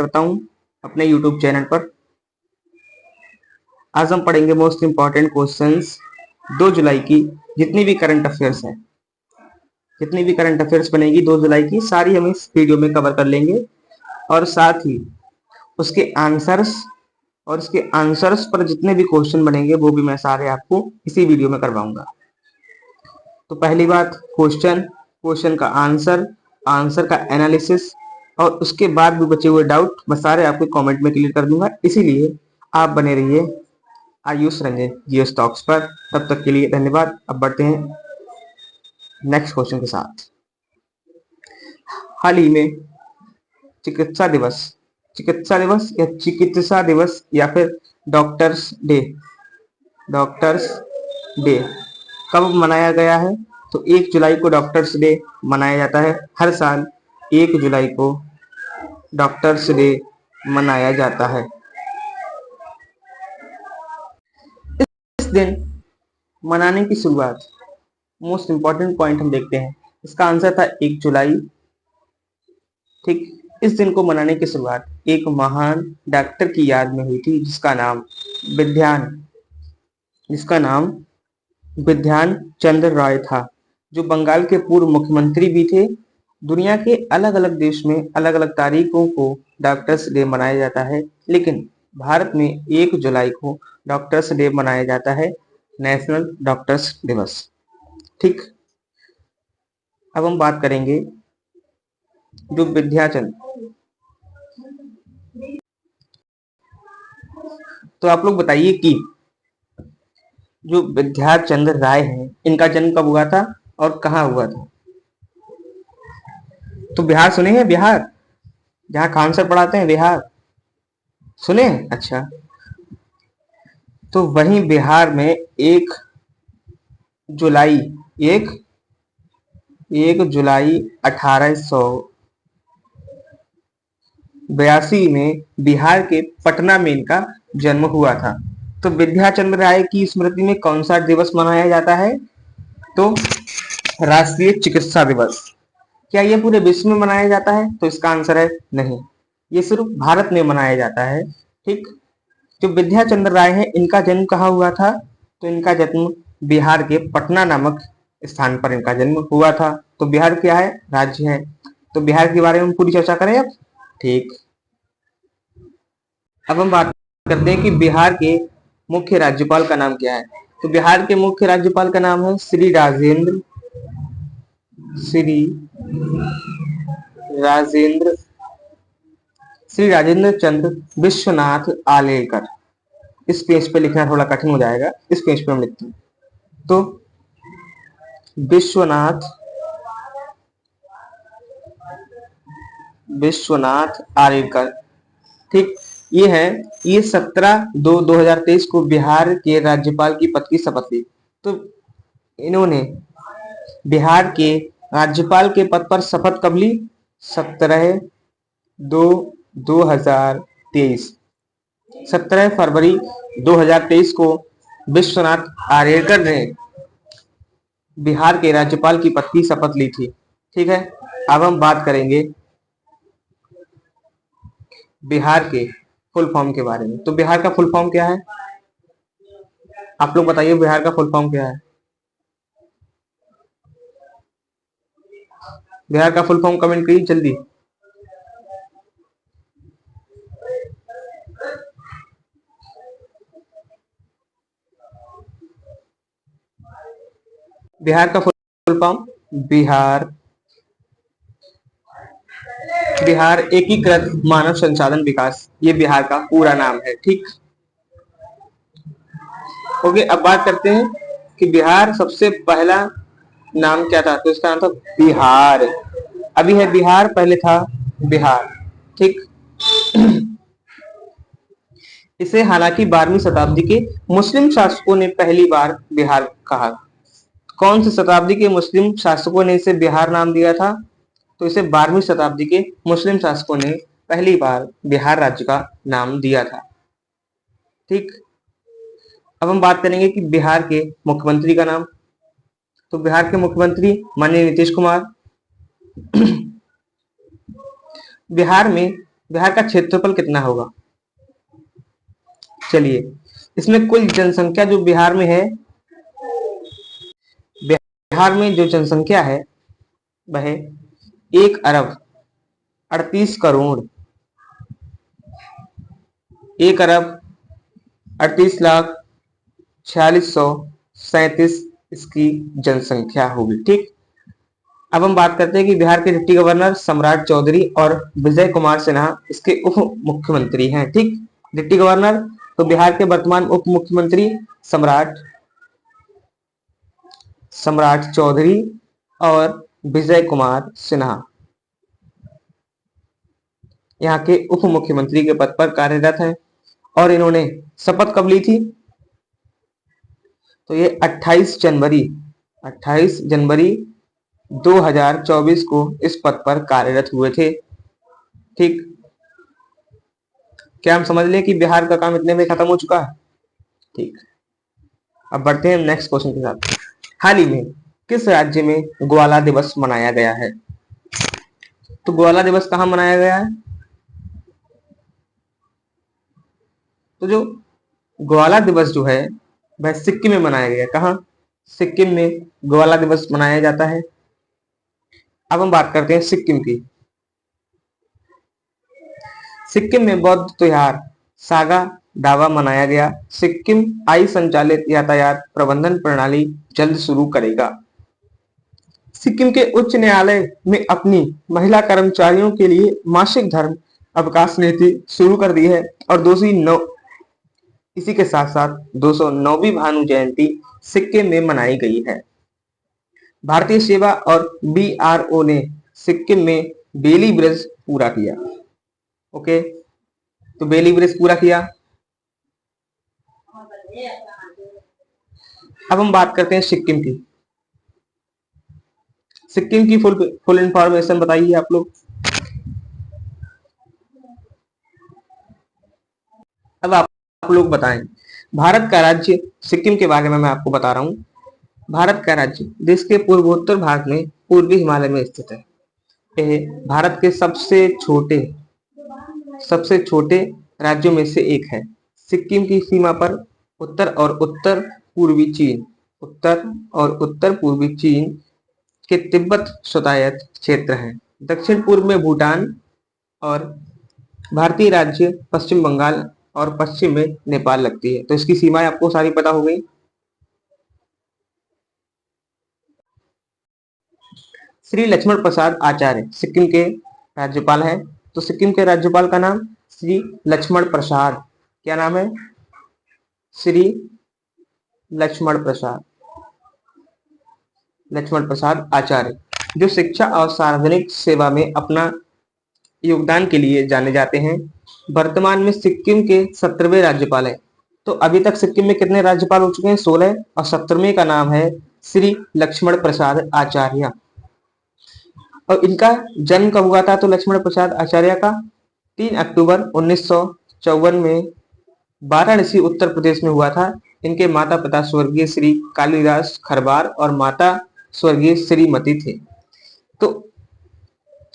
करता हूं अपने यूट्यूब चैनल पर। आज हम पढ़ेंगे मोस्ट इंपॉर्टेंट क्वेश्चंस 2 जुलाई की। जितनी भी करंट अफेयर्स हैं, जितनी भी करंट अफेयर्स बनेगी 2 जुलाई की, सारी हम इस वीडियो में कवर कर लेंगे। और साथ ही उसके आंसर्स और उसके आंसर्स पर जितने भी क्वेश्चन बनेंगे वो भी मैं सारे आपको इसी वीडियो में करवाऊंगा। तो पहली बात, क्वेश्चन का आंसर का एनालिसिस, और उसके बाद भी बचे हुए डाउट मैं सारे आपको कमेंट में क्लियर कर दूंगा। इसीलिए आप बने रहिए आयुष रंजन जियो स्टॉक्स पर। तब तक के लिए धन्यवाद। अब बढ़ते हैं नेक्स्ट क्वेश्चन के साथ। हाल ही में चिकित्सा दिवस या फिर डॉक्टर्स डे कब मनाया गया है? तो 1 जुलाई को डॉक्टर्स डे मनाया जाता है। हर साल 1 जुलाई को डॉक्टर्स डे मनाया जाता है। इस दिन मनाने की शुरुआत, मोस्ट इंपॉर्टेंट पॉइंट हम देखते हैं। इसका आंसर था 1 जुलाई। ठीक, इस दिन को मनाने की शुरुआत एक महान डॉक्टर की याद में हुई थी जिसका नाम विधान चंद्र राय था, जो बंगाल के पूर्व मुख्यमंत्री भी थे। दुनिया के अलग अलग देश में अलग अलग तारीखों को डॉक्टर्स डे मनाया जाता है, लेकिन भारत में 1 जुलाई को डॉक्टर्स डे मनाया जाता है, नेशनल डॉक्टर्स दिवस। ठीक, अब हम बात करेंगे जो विद्याचंद्र, तो आप लोग बताइए कि जो विद्याचंद्र राय हैं, इनका जन्म कब हुआ था और कहाँ हुआ था? तो बिहार सुने हैं? बिहार, जहाँ खान सर पढ़ाते हैं, बिहार सुने? अच्छा, तो वहीं बिहार में 1 जुलाई 1882 में बिहार के पटना में इनका जन्म हुआ था। तो विद्याचंद्र राय की स्मृति में कौन सा दिवस मनाया जाता है? तो राष्ट्रीय चिकित्सा दिवस। क्या ये पूरे विश्व में मनाया जाता है? तो इसका आंसर है नहीं, ये सिर्फ भारत में मनाया जाता है। ठीक, जो विद्याचंद्र राय है, इनका जन्म कहाँ हुआ था? तो इनका जन्म बिहार के पटना नामक स्थान पर इनका जन्म हुआ था। तो बिहार क्या है? राज्य है। तो बिहार के बारे में पूरी चर्चा करें अब। ठीक, अब हम बात करते हैं कि बिहार के मुख्य राज्यपाल का नाम क्या है। तो बिहार के मुख्य राज्यपाल का नाम है श्री राजेंद्र चंद्र विश्वनाथ आलेकर। इस पेज पे लिखना थोड़ा कठिन हो जाएगा, इस पेज पे हम लिखते हैं। तो विश्वनाथ आलेकर। ठीक, ये 17/2/2023 को बिहार के राज्यपाल की पद की शपथ ली। तो इन्होंने बिहार के राज्यपाल के पद पर शपथ कब ली? 17 फरवरी 2023 को विश्वनाथ आलेकर ने बिहार के राज्यपाल की पद की शपथ ली थी। ठीक है, अब हम बात करेंगे बिहार के फुल फॉर्म के बारे में। तो बिहार का फुल फॉर्म क्या है? आप लोग बताइए, बिहार का फुल फॉर्म क्या है? बिहार का फुल फॉर्म कमेंट करिए जल्दी। बिहार का फुल फॉर्म बिहार एकीकृत मानव संसाधन विकास, ये बिहार का पूरा नाम है। ठीक, ओके, अब बात करते हैं कि बिहार सबसे पहला नाम क्या था। तो इसका नाम था बिहार। अभी है बिहार, पहले था बिहार। ठीक, इसे हालांकि 12वीं शताब्दी के मुस्लिम शासकों ने पहली बार बिहार कहा। कौन सी शताब्दी के मुस्लिम शासकों ने इसे बिहार नाम दिया था? तो इसे 12वीं शताब्दी के मुस्लिम शासकों ने पहली बार बिहार राज्य का नाम दिया था। ठीक, अब हम बात करेंगे कि बिहार के मुख्यमंत्री का नाम। तो बिहार के मुख्यमंत्री माननीय नीतीश कुमार। बिहार में बिहार का क्षेत्रफल कितना होगा? चलिए, इसमें कुल जनसंख्या जो बिहार में है, बिहार में जो जनसंख्या है वह 1 अरब 38 करोड़ 1 अरब 38 लाख 4637 इसकी जनसंख्या होगी। ठीक, अब हम बात करते हैं कि बिहार के डिप्टी गवर्नर सम्राट चौधरी और विजय कुमार सिन्हा इसके उप मुख्यमंत्री हैं। ठीक, डिप्टी गवर्नर तो बिहार के वर्तमान उप मुख्यमंत्री सम्राट चौधरी और विजय कुमार सिन्हा यहाँ के उप मुख्यमंत्री के पद पर कार्यरत हैं। और इन्होंने शपथ कब ली थी? तो ये 28 जनवरी 2024 को इस पद पर कार्यरत हुए थे। ठीक, क्या हम समझ लें कि बिहार का काम इतने में खत्म हो चुका है? ठीक, अब बढ़ते हैं नेक्स्ट क्वेश्चन के साथ। हाल ही में किस राज्य में ग्वाला दिवस मनाया गया है? तो ग्वाला दिवस कहाँ मनाया गया है? तो जो ग्वाला दिवस जो है वह सिक्किम में मनाया गया। कहाँ? सिक्किम में ग्वाला दिवस मनाया जाता है। अब हम बात करते हैं सिक्किम की। सिक्किम में बौद्ध त्योहार सागा दावा मनाया गया। सिक्किम आई संचालित यातायात प्रबंधन प्रणाली जल्द शुरू करेगा। सिक्किम के उच्च न्यायालय में अपनी महिला कर्मचारियों के लिए मासिक धर्म अवकाश नीति शुरू कर दी है। और इसी के साथ साथ 209वीं भानु जयंती सिक्किम में मनाई गई है। भारतीय सेवा और बीआरओ ने सिक्किम में बेली ब्रिज पूरा किया। ओके, तो बेली ब्रिज पूरा किया। अब हम बात करते हैं सिक्किम की। सिक्किम की फुल इंफॉर्मेशन बताइए आप लोग। अब आप लोग बताएं। भारत का राज्य सिक्किम के बारे में मैं आपको बता रहा हूं। भारत का राज्य देश के पूर्वोत्तर भाग में पूर्वी हिमालय में स्थित है। यह भारत के सबसे छोटे राज्यों में से एक है। सिक्किम की सीमा पर उत्तर और उत्तर पूर्वी चीन के तिब्बत स्वतायत क्षेत्र हैं। दक्षिण पूर्व में भूटान और भारतीय राज्य पश्चिम बंगाल और पश्चिम में नेपाल लगती है। तो इसकी सीमाएं आपको सारी पता हो गई। श्री लक्ष्मण प्रसाद आचार्य सिक्किम के राज्यपाल हैं। तो सिक्किम के राज्यपाल का नाम श्री लक्ष्मण प्रसाद, क्या नाम है? श्री लक्ष्मण प्रसाद आचार्य, जो शिक्षा और सार्वजनिक सेवा में अपना योगदान के लिए जाने जाते हैं। वर्तमान में सिक्किम के 17वें राज्यपाल हैं। तो अभी तक सिक्किम में कितने राज्यपाल हो चुके हैं? 16, और 17वें का नाम है श्री लक्ष्मण प्रसाद आचार्य। और इनका जन्म कब हुआ था? तो लक्ष्मण प्रसाद आचार्य का 3 अक्टूबर 1954 में वाराणसी उत्तर प्रदेश में हुआ था। इनके माता पिता स्वर्गीय श्री कालीदास खरबार और माता स्वर्गीय श्रीमती थे। तो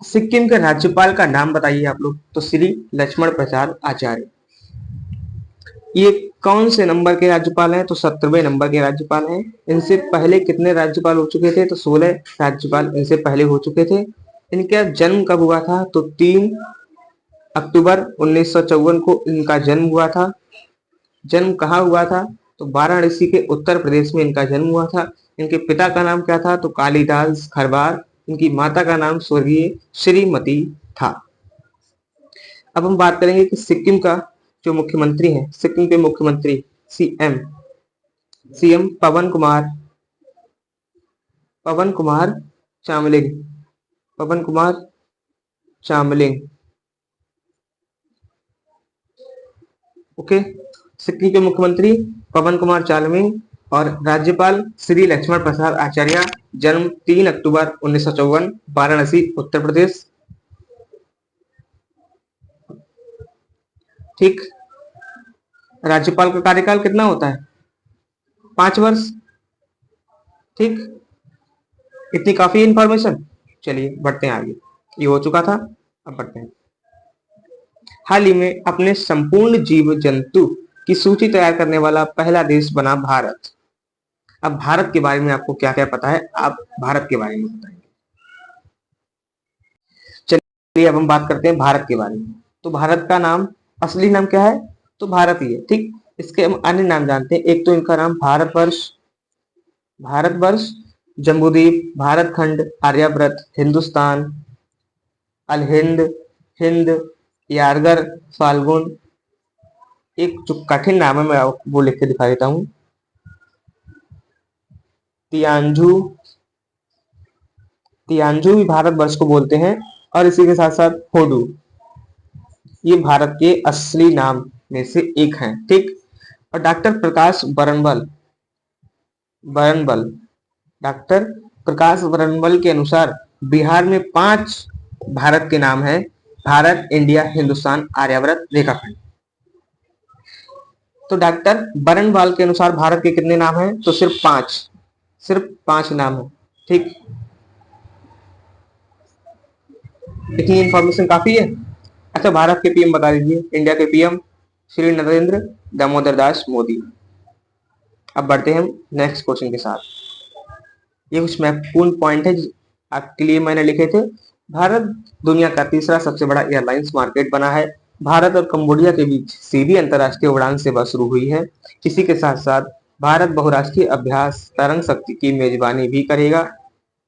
सिक्किम के राज्यपाल का नाम बताइए आप लोग। तो श्री लक्ष्मण प्रसाद आचार्य। ये कौन से नंबर के राज्यपाल हैं? तो 17वें नंबर के राज्यपाल हैं। इनसे पहले कितने राज्यपाल हो चुके थे? तो 16 राज्यपाल इनसे पहले हो चुके थे। इनका जन्म कब हुआ था? तो 3 अक्टूबर 1954 को इनका जन्म हुआ था। जन्म कहाँ हुआ था? तो वाराणसी के उत्तर प्रदेश में इनका जन्म हुआ था। इनके पिता का नाम क्या था? तो कालीदास खरबार। इनकी माता का नाम स्वर्गीय श्रीमती था। अब हम बात करेंगे कि सिक्किम का जो मुख्यमंत्री हैं, सिक्किम के मुख्यमंत्री सीएम पवन कुमार चामलिंग। ओके, सिक्किम के मुख्यमंत्री पवन कुमार चामलिंग और राज्यपाल श्री लक्ष्मण प्रसाद आचार्य। जन्म 3 अक्टूबर 1954, वाराणसी उत्तर प्रदेश। ठीक, राज्यपाल का कार्यकाल कितना होता है? 5 वर्ष। ठीक, इतनी काफी इंफॉर्मेशन। चलिए बढ़ते हैं आगे। ये हो चुका था, अब बढ़ते हैं। हाल ही में अपने संपूर्ण जीव जंतु की सूची तैयार करने वाला पहला देश बना भारत। अब भारत के बारे में आपको क्या क्या पता है, आप भारत के बारे में बताएंगे। चलिए अब हम बात करते हैं भारत के बारे में। तो भारत का नाम, असली नाम क्या है, तो भारत ही है, ठीक। इसके हम अन्य नाम जानते हैं। एक तो इनका नाम भारतवर्ष, भारतवर्ष, जम्बूद्वीप, भारत खंड, आर्यव्रत, हिंदुस्तान, अलहिंद, हिंद, यारगर, फाल्गुन। एक जो कठिन नाम है मैं आपको वो लिख के दिखा देता हूँ, तियांजू, तियांजू भी भारतवर्ष को बोलते हैं। और इसी के साथ साथ होडू, ये भारत के असली नाम में से एक हैं, ठीक। और डॉक्टर प्रकाश बरनबल, बरनबल, डॉक्टर प्रकाश बरनबल के अनुसार बिहार में 5 भारत के नाम हैं: भारत, इंडिया, हिंदुस्तान, आर्यव्रत, रेखाखंड। तो डॉक्टर बरनवाल के अनुसार भारत के कितने नाम हैं, तो सिर्फ 5, सिर्फ 5 नाम है, ठीक। इतनी इंफॉर्मेशन काफी है। अच्छा, भारत के पीएम बता दीजिए। इंडिया के पीएम श्री नरेंद्र दामोदर दास मोदी। अब बढ़ते हैं हम नेक्स्ट क्वेश्चन के साथ। ये कुछ महत्वपूर्ण पॉइंट है आपके लिए मैंने लिखे थे। भारत दुनिया का तीसरा सबसे बड़ा एयरलाइंस मार्केट बना है। भारत और कंबोडिया के बीच सीधी अंतर्राष्ट्रीय उड़ान सेवा शुरू हुई है। इसी के साथ साथ भारत बहुराष्ट्रीय अभ्यास तरंग शक्ति की मेजबानी भी करेगा।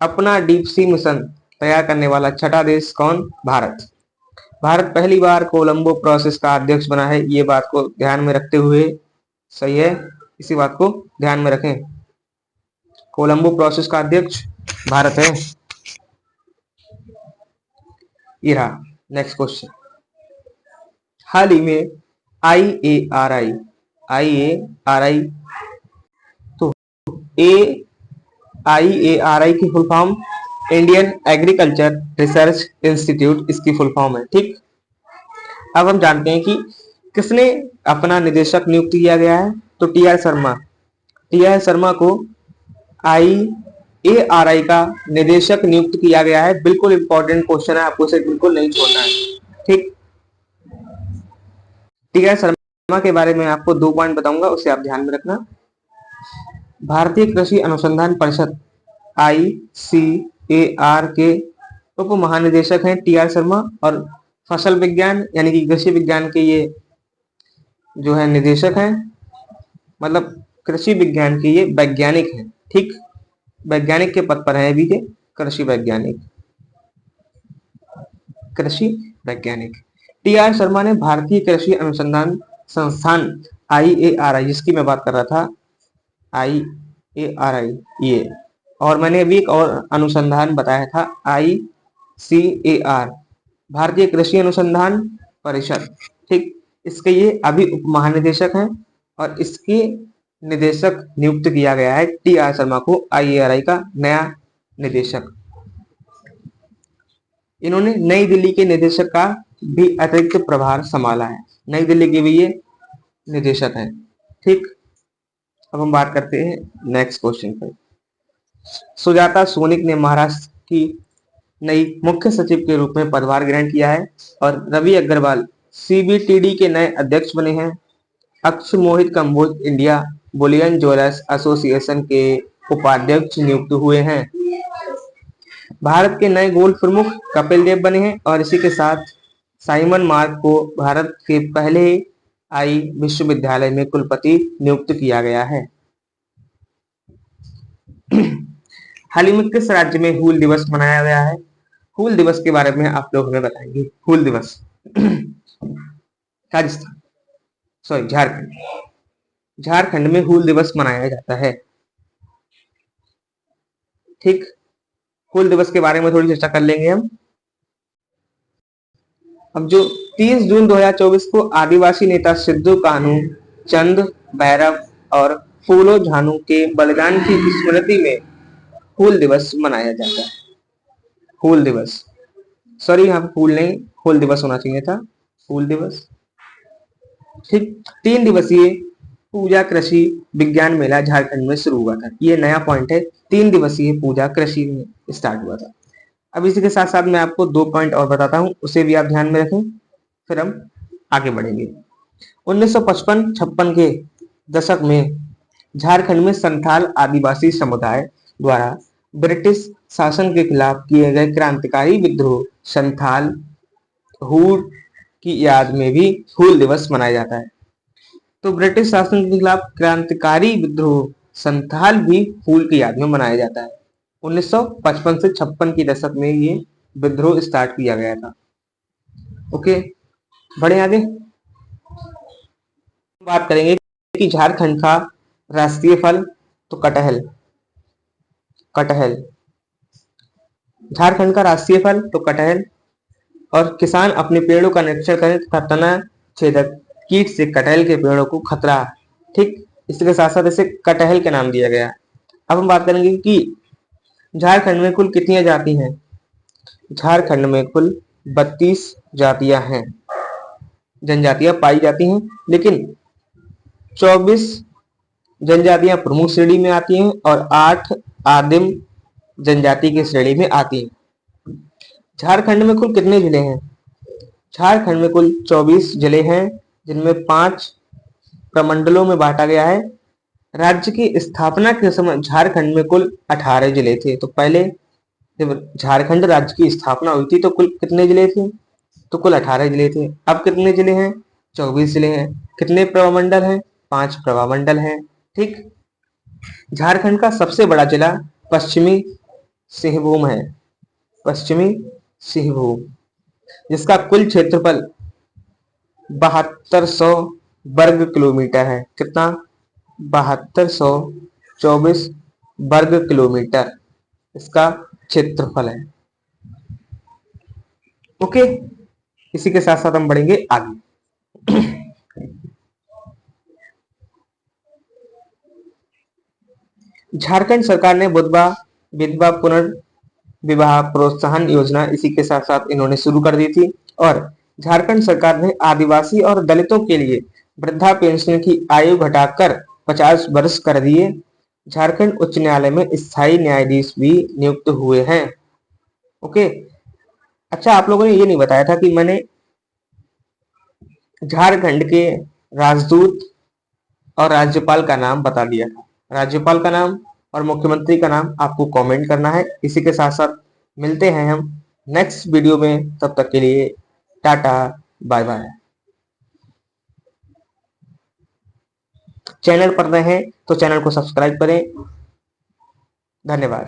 अपना डीप सी मिशन तैयार करने वाला छठा देश कौन, भारत। भारत पहली बार कोलंबो प्रोसेस का अध्यक्ष बना है। ये बात को ध्यान में रखते हुए, सही है, इसी बात को ध्यान में रखें। कोलंबो प्रोसेस का अध्यक्ष भारत है। ये रहा नेक्स्ट क्वेश्चन। हाल ही में IARI, IARI, तो IARI की full form Indian agriculture research institute, इसकी फुल फॉर्म है, ठीक। अब हम जानते हैं कि किसने अपना निदेशक नियुक्त किया गया है, तो TR शर्मा। TR शर्मा को IARI का निदेशक नियुक्त किया गया है। बिल्कुल इंपॉर्टेंट क्वेश्चन है, आपको इसे बिल्कुल नहीं छोड़ना है, ठीक। TR शर्मा के बारे में आपको 2 पॉइंट बताऊंगा, उसे आप ध्यान में रखना। भारतीय कृषि अनुसंधान परिषद ICAR के उप महानिदेशक हैं TR शर्मा। और फसल विज्ञान यानी कि कृषि विज्ञान के ये जो है निदेशक हैं, मतलब कृषि विज्ञान के ये वैज्ञानिक हैं, ठीक। वैज्ञानिक के पद पर है अभी के, कृषि वैज्ञानिक, कृषि वैज्ञानिक। TR शर्मा ने भारतीय कृषि अनुसंधान संस्थान IARI, जिसकी मैं बात कर रहा था, IARI ये, और मैंने अभी एक और अनुसंधान बताया था ICAR, भारतीय कृषि अनुसंधान परिषद, ठीक। इसके ये अभी उप महानिदेशक हैं और इसके निदेशक नियुक्त किया गया है TR शर्मा को, IARI का नया निदेशक। इन्होंने नई दिल्ली के निदेशक का भी अतिरिक्त प्रभार संभाला है। नई दिल्ली के भी ये निदेशक हैं, ठीक। अब हम बात करते हैं नेक्स्ट क्वेश्चन पर। सुजाता सोनिक ने महाराष्ट्र की नई मुख्य सचिव के रूप में पदभार ग्रहण किया है और रवि अग्रवाल CBTD के नए अध्यक्ष बने हैं। Akshay Mohit Kamboj India Bullion Jewellers Association के उपाध्यक्ष नियुक्त हुए हैं। भारत के नए गोल्ड प्रमुख कपिल देव बने हैं और इसी के साथ साइमन मार्क को भारत के पहले आई विश्वविद्यालय में कुलपति नियुक्त किया गया है। हाल ही में किस राज्य में हूल दिवस मनाया गया है? हूल दिवस के बारे में आप लोग हमें बताएंगे। हूल दिवस राजस्थान, सॉरी झारखंड, झारखंड में हूल दिवस मनाया जाता है, ठीक। हूल दिवस के बारे में थोड़ी चर्चा कर लेंगे हम। अब जो 30 जून 2024 को आदिवासी नेता सिद्धू कान्हू, चंद भैरव और फूलो झानू के बलिदान की स्मृति में हूल दिवस मनाया जाता है। हूल दिवस, सॉरी यहाँ पे हूल नहीं, हूल दिवस होना चाहिए था, हूल दिवस, ठीक। 3 दिवसीय पूजा कृषि विज्ञान मेला झारखंड में शुरू हुआ था। ये नया पॉइंट है, 3 दिवसीय पूजा कृषि में स्टार्ट हुआ था। अब इसी के साथ साथ मैं आपको 2 पॉइंट और बताता हूं, उसे भी आप ध्यान में रखें, फिर हम आगे बढ़ेंगे। 1955-56 के दशक में झारखंड में संथाल आदिवासी समुदाय द्वारा ब्रिटिश शासन के खिलाफ किए गए क्रांतिकारी विद्रोह संथाल हूल की याद में भी हूल दिवस मनाया जाता है। तो ब्रिटिश शासन के खिलाफ क्रांतिकारी विद्रोह संथाल भी हूल की याद में मनाया जाता है। 1955 से 56 के दशक में ये विद्रोह स्टार्ट किया गया था। ओके, बढ़े आगे। बात करेंगे कि झारखंड का राष्ट्रीय फल, तो कटहल। कटहल झारखंड का राष्ट्रीय फल तो कटहल। और किसान अपने पेड़ों का निरीक्षण करें तथा तना छेदक कीट से कटहल के पेड़ों को खतरा, ठीक, इसके साथ साथ इसे कटहल के नाम दिया गया। अब हम बात करेंगे कि झारखंड में कुल कितनी जाति हैं। झारखंड में कुल 32 जातियां हैं, जनजातियां पाई जाती हैं, लेकिन 24 जनजातियां प्रमुख श्रेणी में आती हैं और 8 आदिम जनजाति की श्रेणी में आती हैं। झारखंड में कुल कितने जिले हैं। झारखंड में कुल 24 जिले हैं, जिनमें 5 प्रमंडलों में बांटा गया है। राज्य की स्थापना के समय झारखंड में कुल 18 जिले थे। तो पहले जब झारखंड राज्य की स्थापना हुई थी तो कुल कितने जिले थे, तो कुल 18 जिले थे। अब कितने जिले हैं, 24 जिले हैं। कितने प्रमंडल हैं, 5 प्रमंडल हैं, ठीक। झारखंड का सबसे बड़ा जिला पश्चिमी सिंहभूम है, पश्चिमी सिंहभूम, जिसका कुल क्षेत्रफल 7200 वर्ग किलोमीटर है। कितना, 7224 वर्ग किलोमीटर इसका क्षेत्रफल है। ओके, इसी के साथ साथ हम बढ़ेंगे आगे। झारखंड सरकार ने विधवा पुनर्विवाह प्रोत्साहन योजना इसी के साथ साथ इन्होंने शुरू कर दी थी। और झारखंड सरकार ने आदिवासी और दलितों के लिए वृद्धा पेंशन की आयु घटाकर 50 वर्ष कर दिए। झारखंड उच्च न्यायालय में स्थायी न्यायाधीश भी नियुक्त हुए हैं। ओके, अच्छा, आप लोगों ने ये नहीं बताया था कि मैंने झारखंड के राजदूत और राज्यपाल का नाम बता दिया था। राज्यपाल का नाम और मुख्यमंत्री का नाम आपको कमेंट करना है। इसी के साथ साथ मिलते हैं हम नेक्स्ट वीडियो में, तब तक के लिए टाटा बाय बाय। चैनल पर नए हैं तो चैनल को सब्सक्राइब करें। धन्यवाद।